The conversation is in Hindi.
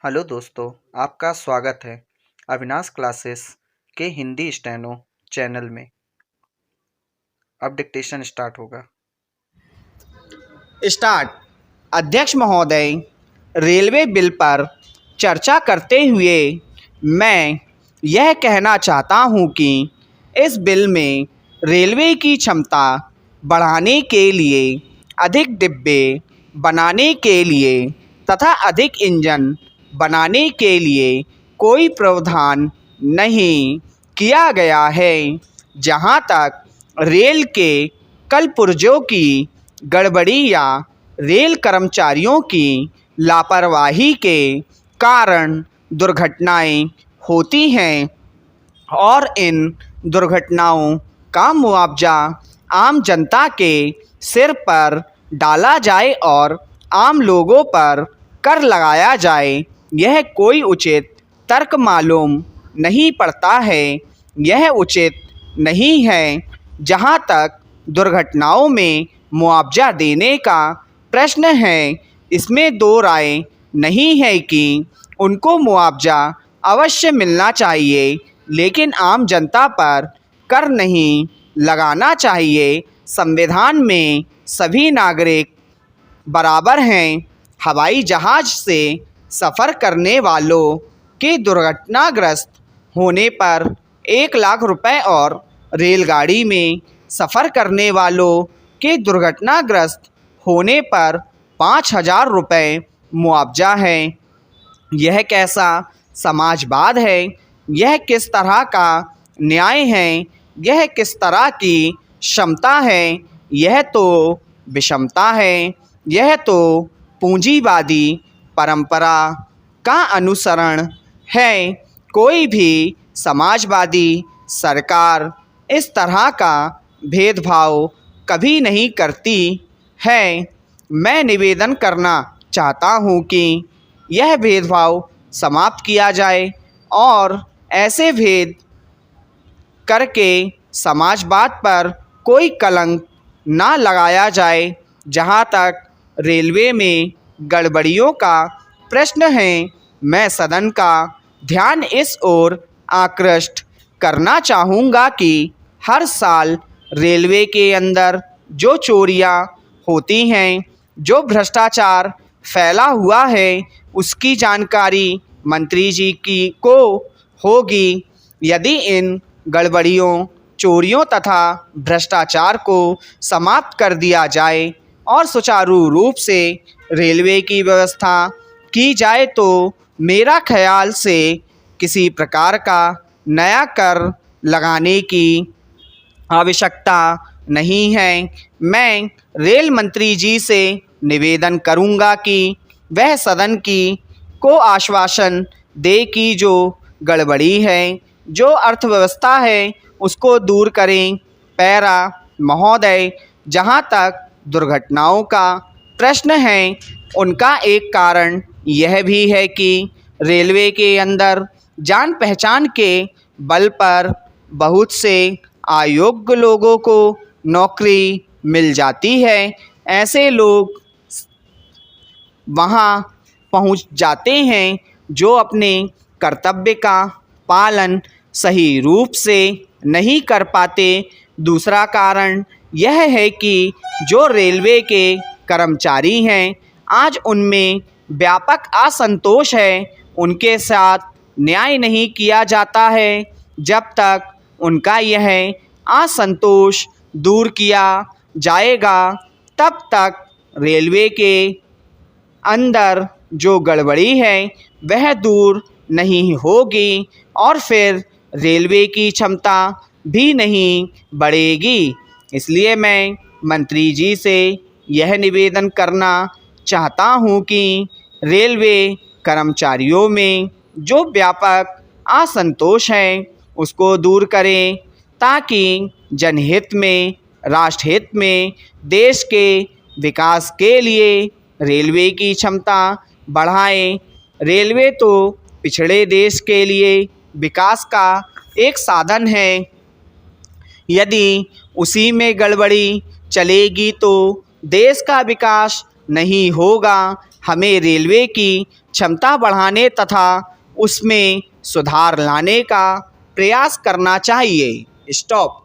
हेलो दोस्तों, आपका स्वागत है अविनाश क्लासेस के हिंदी स्टेनो चैनल में। अब डिक्टेशन स्टार्ट होगा। स्टार्ट। अध्यक्ष महोदय, रेलवे बिल पर चर्चा करते हुए मैं यह कहना चाहता हूं कि इस बिल में रेलवे की क्षमता बढ़ाने के लिए, अधिक डिब्बे बनाने के लिए तथा अधिक इंजन बनाने के लिए कोई प्रावधान नहीं किया गया है। जहां तक रेल के कलपुर्जों की गड़बड़ी या रेल कर्मचारियों की लापरवाही के कारण दुर्घटनाएं होती हैं और इन दुर्घटनाओं का मुआवजा आम जनता के सिर पर डाला जाए और आम लोगों पर कर लगाया जाए, यह कोई उचित तर्क मालूम नहीं पड़ता है। यह उचित नहीं है। जहां तक दुर्घटनाओं में मुआवजा देने का प्रश्न है, इसमें दो राय नहीं है कि उनको मुआवजा अवश्य मिलना चाहिए, लेकिन आम जनता पर कर नहीं लगाना चाहिए। संविधान में सभी नागरिक बराबर हैं। हवाई जहाज़ से सफ़र करने वालों के दुर्घटनाग्रस्त होने पर 1 लाख रुपए और रेलगाड़ी में सफ़र करने वालों के दुर्घटनाग्रस्त होने पर 5,000 रुपये मुआवजा है। यह कैसा समाजवाद है? यह किस तरह का न्याय है? यह किस तरह की क्षमता है? यह तो विषमता है। यह तो पूंजीवादी परंपरा का अनुसरण है। कोई भी समाजवादी सरकार इस तरह का भेदभाव कभी नहीं करती है। मैं निवेदन करना चाहता हूँ कि यह भेदभाव समाप्त किया जाए और ऐसे भेद करके समाजवाद पर कोई कलंक ना लगाया जाए। जहाँ तक रेलवे में गड़बड़ियों का प्रश्न है, मैं सदन का ध्यान इस ओर आकृष्ट करना चाहूँगा कि हर साल रेलवे के अंदर जो चोरियाँ होती हैं, जो भ्रष्टाचार फैला हुआ है, उसकी जानकारी मंत्री जी को होगी। यदि इन गड़बड़ियों, चोरियों तथा भ्रष्टाचार को समाप्त कर दिया जाए और सुचारू रूप से रेलवे की व्यवस्था की जाए तो मेरा ख्याल से किसी प्रकार का नया कर लगाने की आवश्यकता नहीं है। मैं रेल मंत्री जी से निवेदन करूंगा कि वह सदन को आश्वासन दे कि जो गड़बड़ी है, जो अर्थव्यवस्था है, उसको दूर करें। पैरा महोदय, जहां तक दुर्घटनाओं का प्रश्न है, उनका एक कारण यह भी है कि रेलवे के अंदर जान पहचान के बल पर बहुत से अयोग्य लोगों को नौकरी मिल जाती है। ऐसे लोग वहाँ पहुँच जाते हैं जो अपने कर्तव्य का पालन सही रूप से नहीं कर पाते। दूसरा कारण यह है कि जो रेलवे के कर्मचारी हैं, आज उनमें व्यापक असंतोष है। उनके साथ न्याय नहीं किया जाता है। जब तक उनका यह असंतोष दूर किया जाएगा, तब तक रेलवे के अंदर जो गड़बड़ी है वह दूर नहीं होगी और फिर रेलवे की क्षमता भी नहीं बढ़ेगी। इसलिए मैं मंत्री जी से यह निवेदन करना चाहता हूँ कि रेलवे कर्मचारियों में जो व्यापक असंतोष है उसको दूर करें, ताकि जनहित में, राष्ट्रहित में, देश के विकास के लिए रेलवे की क्षमता बढ़ाएं। रेलवे तो पिछड़े देश के लिए विकास का एक साधन है। यदि उसी में गड़बड़ी चलेगी तो देश का विकास नहीं होगा। हमें रेलवे की क्षमता बढ़ाने तथा उसमें सुधार लाने का प्रयास करना चाहिए। स्टॉप।